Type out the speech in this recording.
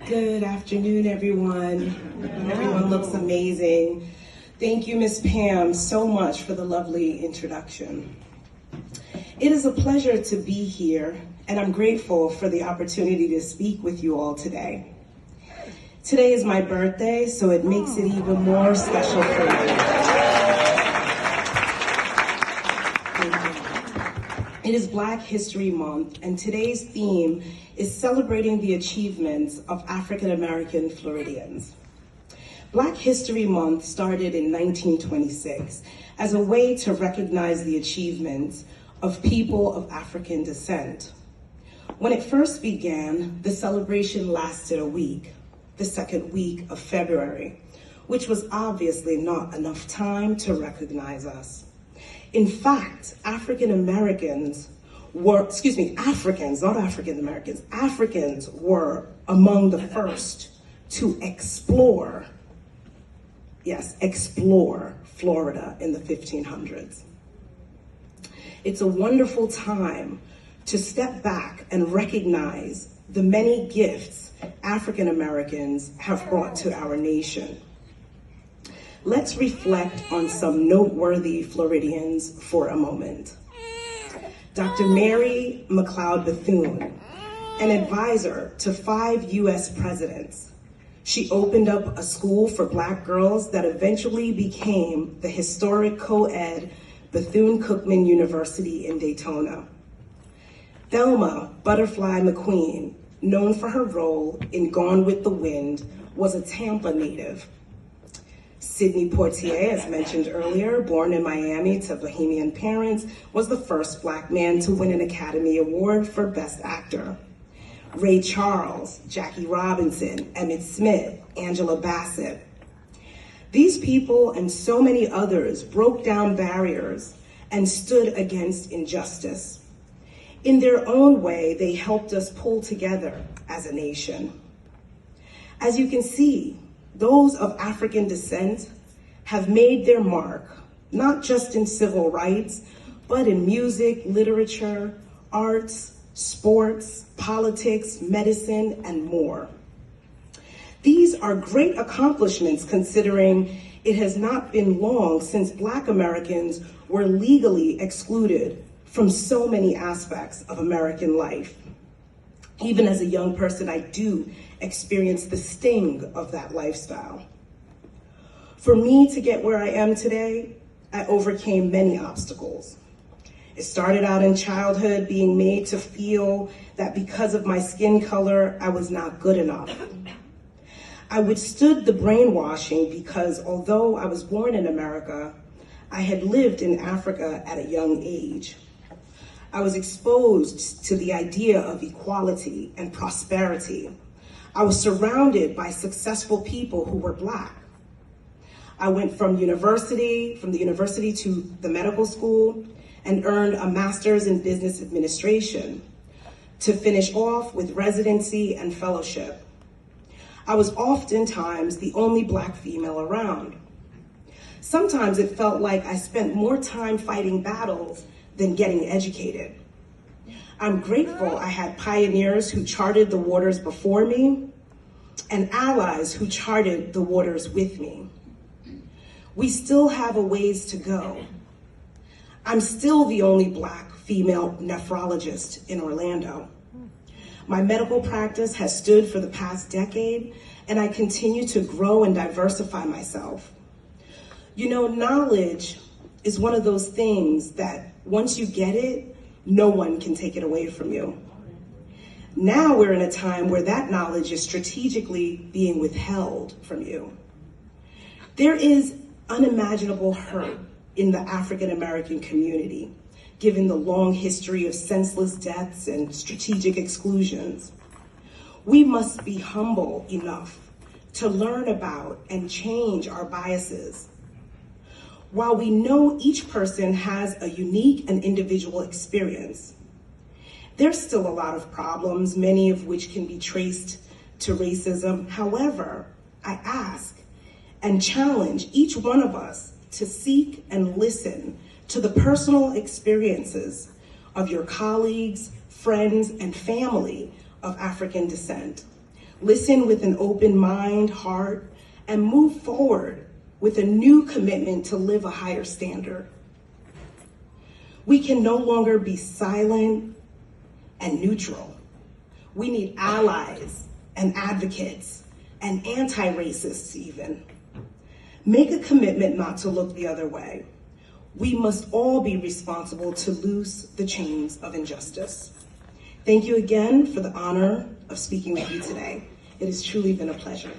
Good afternoon, everyone. Everyone looks amazing. Thank you, Ms. Pam, so much for the lovely introduction. It is a pleasure to be here, and I'm grateful for the opportunity to speak with you all today. Today is my birthday, so it makes it even more special for me. It is Black History Month, and today's theme is celebrating the achievements of African American Floridians. Black History Month started in 1926 as a way to recognize the achievements of people of African descent. When it first began, the celebration lasted a week, the second week of February, which was obviously not enough time to recognize us. In fact, Africans, not African Americans, Africans were among the first to explore Florida in the 1500s. It's a wonderful time to step back and recognize the many gifts African Americans have brought to our nation. Let's reflect on some noteworthy Floridians for a moment. Dr. Mary McLeod Bethune, an advisor to 5 US presidents. She opened up a school for Black girls that eventually became the historic co-ed Bethune-Cookman University in Daytona. Thelma Butterfly McQueen, known for her role in Gone with the Wind, was a Tampa native. Sidney Poitier, as mentioned earlier, born in Miami to Bahamian parents, was the first Black man to win an Academy Award for Best Actor. Ray Charles, Jackie Robinson, Emmett Smith, Angela Bassett. These people and so many others broke down barriers and stood against injustice. In their own way, they helped us pull together as a nation. As you can see, those of African descent have made their mark, not just in civil rights, but in music, literature, arts, sports, politics, medicine, and more. These are great accomplishments considering it has not been long since Black Americans were legally excluded from so many aspects of American life. Even as a young person, I do experience the sting of that lifestyle. For me to get where I am today, I overcame many obstacles. It started out in childhood being made to feel that because of my skin color, I was not good enough. I withstood the brainwashing because although I was born in America, I had lived in Africa at a young age. I was exposed to the idea of equality and prosperity. I was surrounded by successful people who were Black. I went from the university to the medical school and earned a master's in business administration to finish off with residency and fellowship. I was oftentimes the only Black female around. Sometimes it felt like I spent more time fighting battles than getting educated. I'm grateful I had pioneers who charted the waters before me and allies who charted the waters with me. We still have a ways to go. I'm still the only Black female nephrologist in Orlando. My medical practice has stood for the past decade, and I continue to grow and diversify myself. You know, knowledge is one of those things that once you get it, no one can take it away from you. Now we're in a time where that knowledge is strategically being withheld from you. There is unimaginable hurt in the African American community, given the long history of senseless deaths and strategic exclusions. We must be humble enough to learn about and change our biases. While we know each person has a unique and individual experience, there's still a lot of problems, many of which can be traced to racism. However, I ask and challenge each one of us to seek and listen to the personal experiences of your colleagues, friends, and family of African descent. Listen with an open mind, heart, and move forward with a new commitment to live a higher standard. We can no longer be silent and neutral. We need allies and advocates and anti-racists even. Make a commitment not to look the other way. We must all be responsible to loose the chains of injustice. Thank you again for the honor of speaking with you today. It has truly been a pleasure.